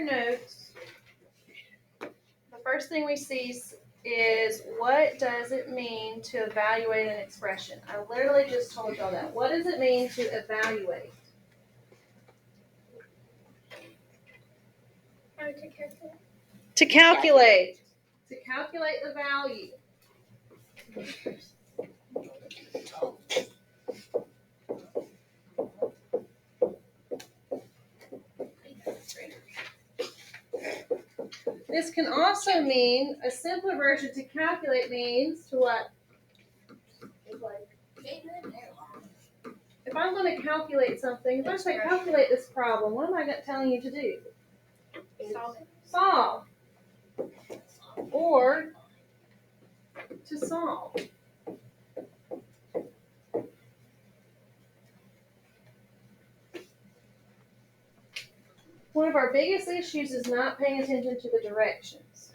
your notes, the first thing we see is what does it mean to evaluate an expression? I literally just told y'all that. What does it mean to evaluate? To calculate. To calculate the value. This can also mean, a simpler version to calculate means to what? If I'm going to calculate something, if I say calculate this problem, what am I telling you to do? Solve. Or to solve. One of our biggest issues is not paying attention to the directions.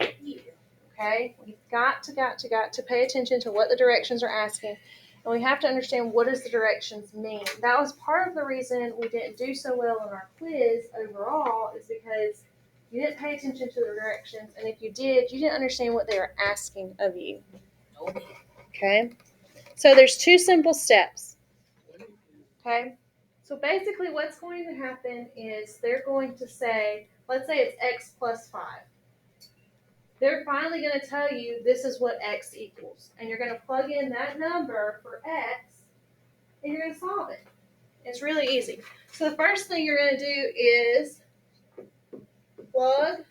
Okay? We've got to pay attention to what the directions are asking. And we have to understand what does the directions mean. That was part of the reason we didn't do so well in our quiz overall, is because you didn't pay attention to the directions. And if you did, you didn't understand what they were asking of you. Okay? So there's 2 simple steps. Okay? So basically what's going to happen is they're going to say, let's say it's x plus 5. They're finally going to tell you this is what x equals. And you're going to plug in that number for x, and you're going to solve it. It's really easy. So the first thing you're going to do is plug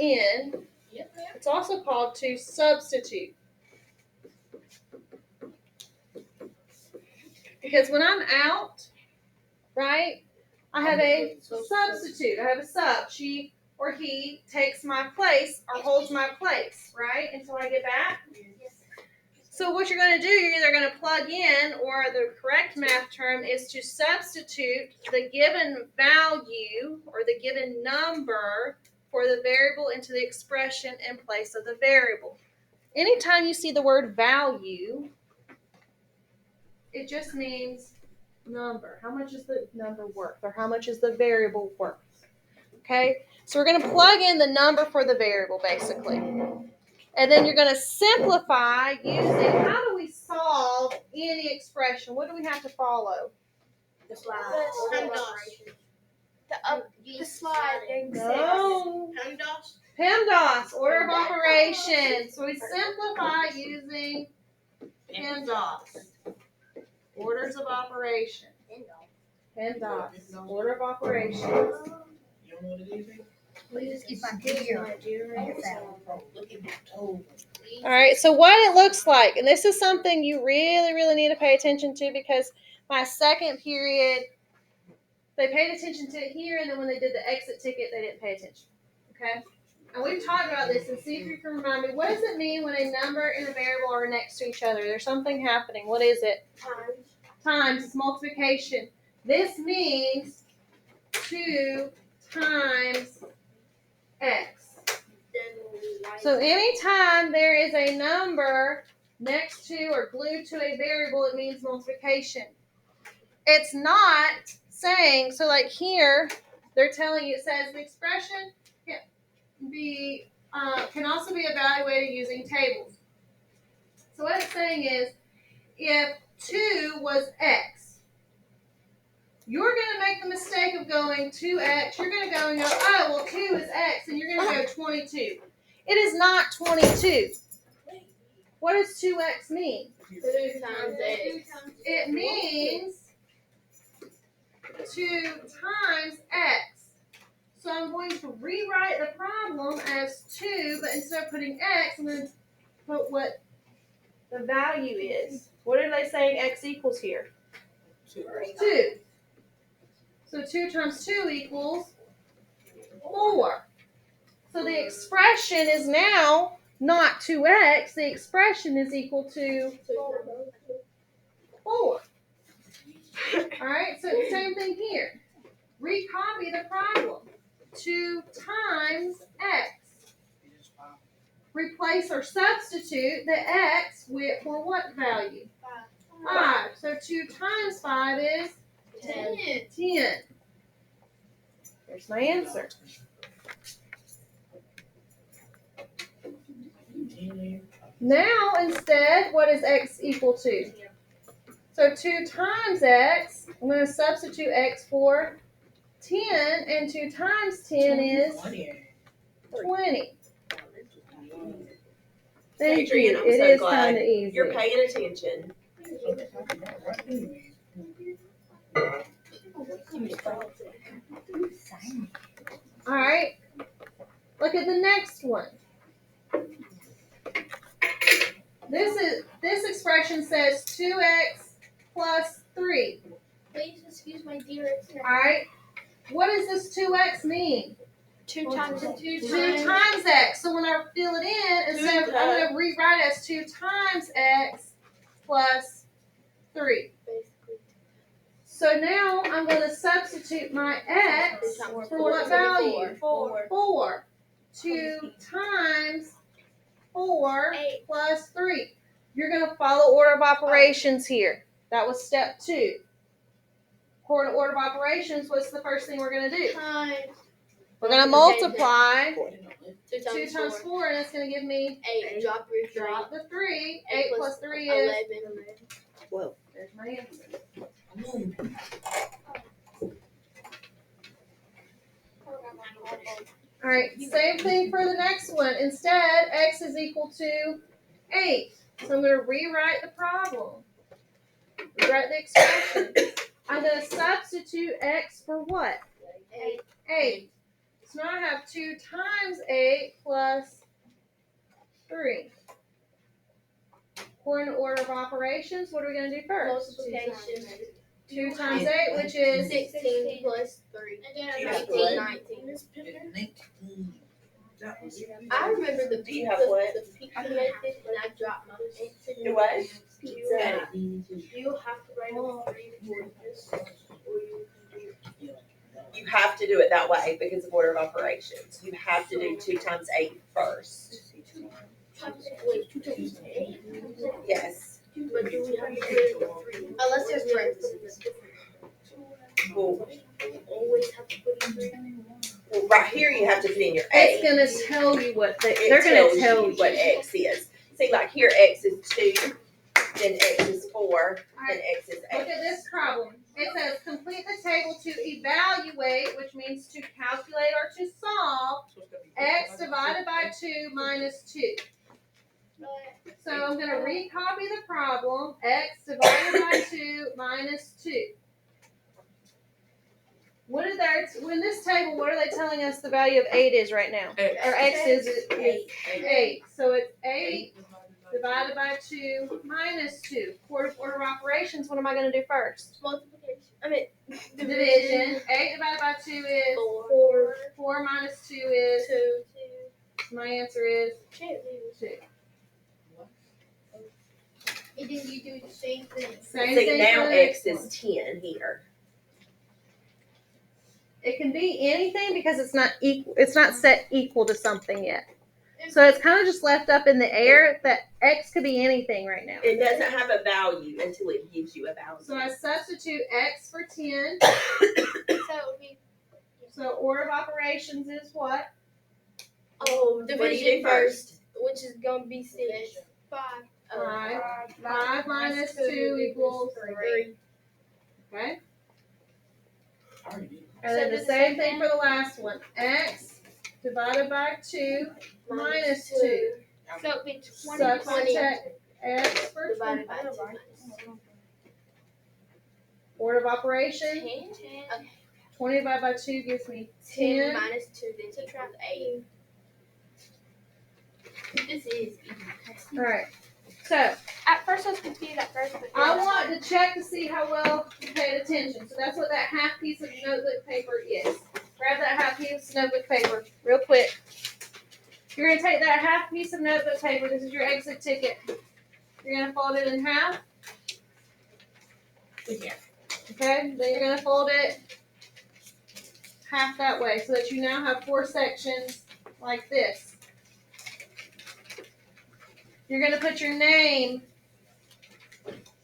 in. It's also called to substitute. Because when I'm out, right, I have a substitute. I have a sub. She or he takes my place or holds my place, right, until I get back? So what you're going to do, you're either going to plug in, or the correct math term is to substitute the given value or the given number for the variable into the expression in place of the variable. Anytime you see the word value, it just means number. How much is the number worth, or how much is the variable worth? Okay, so we're going to plug in the number for the variable, basically. And then you're going to simplify using, how do we solve any expression? What do we have to follow? The slide. The slide. No. PEMDAS, order of operations. So we simplify using PEMDAS, orders of operation. PEMDAS, order of operations. You don't know what it is? All right, so what it looks like, and this is something you really, really need to pay attention to, because my second period, they paid attention to it here, and then when they did the exit ticket, they didn't pay attention. Okay? And we've talked about this, and see if you can remind me, what does it mean when a number and a variable are next to each other? There's something happening. What is it? Times. It's multiplication. This means 2 times x. So anytime there is a number next to or glued to a variable, it means multiplication. It's not saying, so like here, they're telling you, it says the expression can also be evaluated using tables. So what it's saying is, if 2 was x, you're going to make the mistake of going 2x. You're going to go and go, oh, well, 2 is x, and you're going to go 22. It is not 22. What does 2x mean? 2 times x. It means 2 times x. So I'm going to rewrite the problem as 2, but instead of putting x, I'm going to put what the value is. What are they saying x equals here? 2. So 2 times 2 equals 4. So the expression is now not 2x. The expression is equal to 4. All right, so same thing here. Recopy the problem. 2 times x. Replace or substitute the x for what value? 5. So 2 times 5 is 10. 10. There's my answer. Now, instead, what is x equal to? So 2 times x, I'm going to substitute x for 10, and 2 times 10 is 20. Thank Adrian, you. I'm It so is glad kind of easy. You're paying attention. All right. Look at the next one. This expression says 2x plus 3. Please excuse my dear. All right. What does this 2x mean? 2 times 2 times x. So when I fill it in, instead of, I'm going to rewrite it as 2 times x plus 3. So now I'm going to substitute my x for what value? 4. 2 times 4 plus 3. You're going to follow order of operations here. That was step 2. According to order of operations, what's the first thing we're going to do? We're going to multiply 2 times 4, and it's going to give me 8. Drop the 3. 8 plus 3 is 11. 12. There's my answer. All right, same thing for the next one. Instead, x is equal to 8. So I'm going to rewrite the problem. Rewrite the expression. I'm going to substitute x for what? 8. So now I have 2 times 8 plus 3. According to order of operations, what are we going to do first? Multiplication. 2 times 8, which is 16 plus 3. You have 18, what? 19. I remember the You have what? the pizza method when I dropped my answer. Do what? Pizza. You have to write a 3 before this, or you can do You have to do it that way because of order of operations. You have to do 2 times 8 first. Wait, 2 times 8? Yes. But do we have to do 3? Unless there's parentheses. Well, Always have to put in 3. right here you have to put in your it's 8. going to tell you what they're It going to tells tell you what x is. See, like here x is 2, then x is 4, then x is 8. Look at this problem. It says complete the table to evaluate, which means to calculate or to solve, x divided by 2 minus 2. So I'm going to recopy the problem, x divided by 2 minus 2. In this table, what are they telling us the value of 8 is right now? Or x is 8. So it's 8 divided by 2 minus 2. Order of operations, what am I going to do first? Multiplication. I mean, Division. 8 divided by 2 is 4. 4 minus 2 is 2. my answer is 2. And then you do the same thing. Same See, thing now for the x next one. is 10 here. It can be anything because it's not equal. It's not set equal to something yet. So it's kind of just left up in the air that x could be anything right now. It doesn't have a value until it gives you a value. So I substitute x for 10. So it would be So order of operations is what? What do you division do first, which is gonna be 6. 5. 5. 5 minus 2 equals 3. Okay. And then the same thing for the last one. X divided by 2 minus 2. So it'd be 20. Substitute x for 20. Divided by 2. Order of operation. 10. 20 divided by 2 gives me 10 10. minus 2, then subtract 8. This is easy. Alright. So At first I was confused but I want to check to see how well you paid attention. So that's what that half piece of notebook paper is. Grab that half piece of notebook paper real quick. You're going to take that half piece of notebook paper. This is your exit ticket. You're going to fold it in half. Yeah. Okay? Then you're going to fold it half that way so that you now have 4 sections like this. You're going to put your name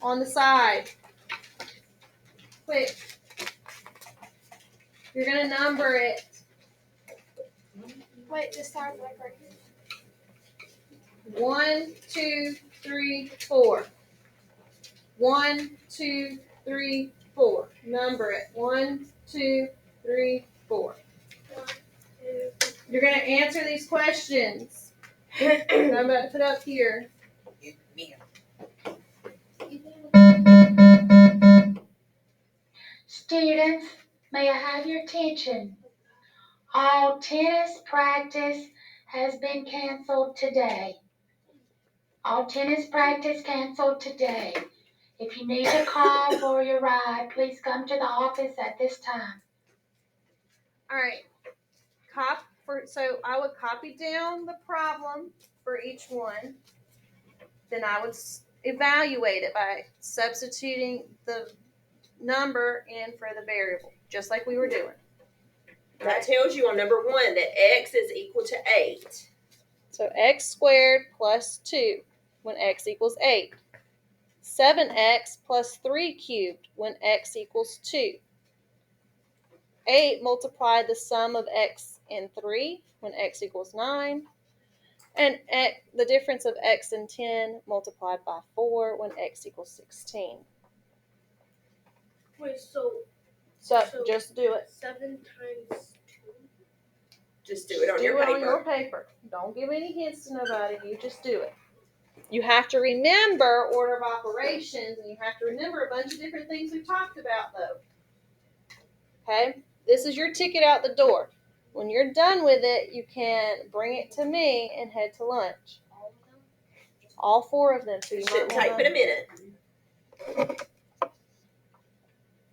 on the side. Quick. You're gonna number it. Wait, this sounds like right here. 1, 2, 3, 4. 1, 2, 3, 4. Number it. 1, 2, 3, 4. You're gonna answer these questions that I'm about to put up here. Students, may I have your attention? All tennis practice has been canceled today. All tennis practice canceled today. If you need a call for your ride, please come to the office at this time. All right. So I would copy down the problem for each one. Then I would evaluate it by substituting the number in for the variable, just like we were doing. That tells you on number 1 that x is equal to 8. So x squared plus 2 when x equals 8. 7x plus 3 cubed when x equals 2. 8 multiplied the sum of x and 3 when x equals 9. And the difference of x and 10 multiplied by 4 when x equals 16. Wait, so So So- just do it. 7 times 2. Just do it on Do your it paper. on your paper. Don't give any hints to nobody. You just do it. You have to remember order of operations, and you have to remember a bunch of different things we talked about, though. Okay? This is your ticket out the door. When you're done with it, you can bring it to me and head to lunch. All 4 of them. So you Shouldn't might take wanna- but a minute.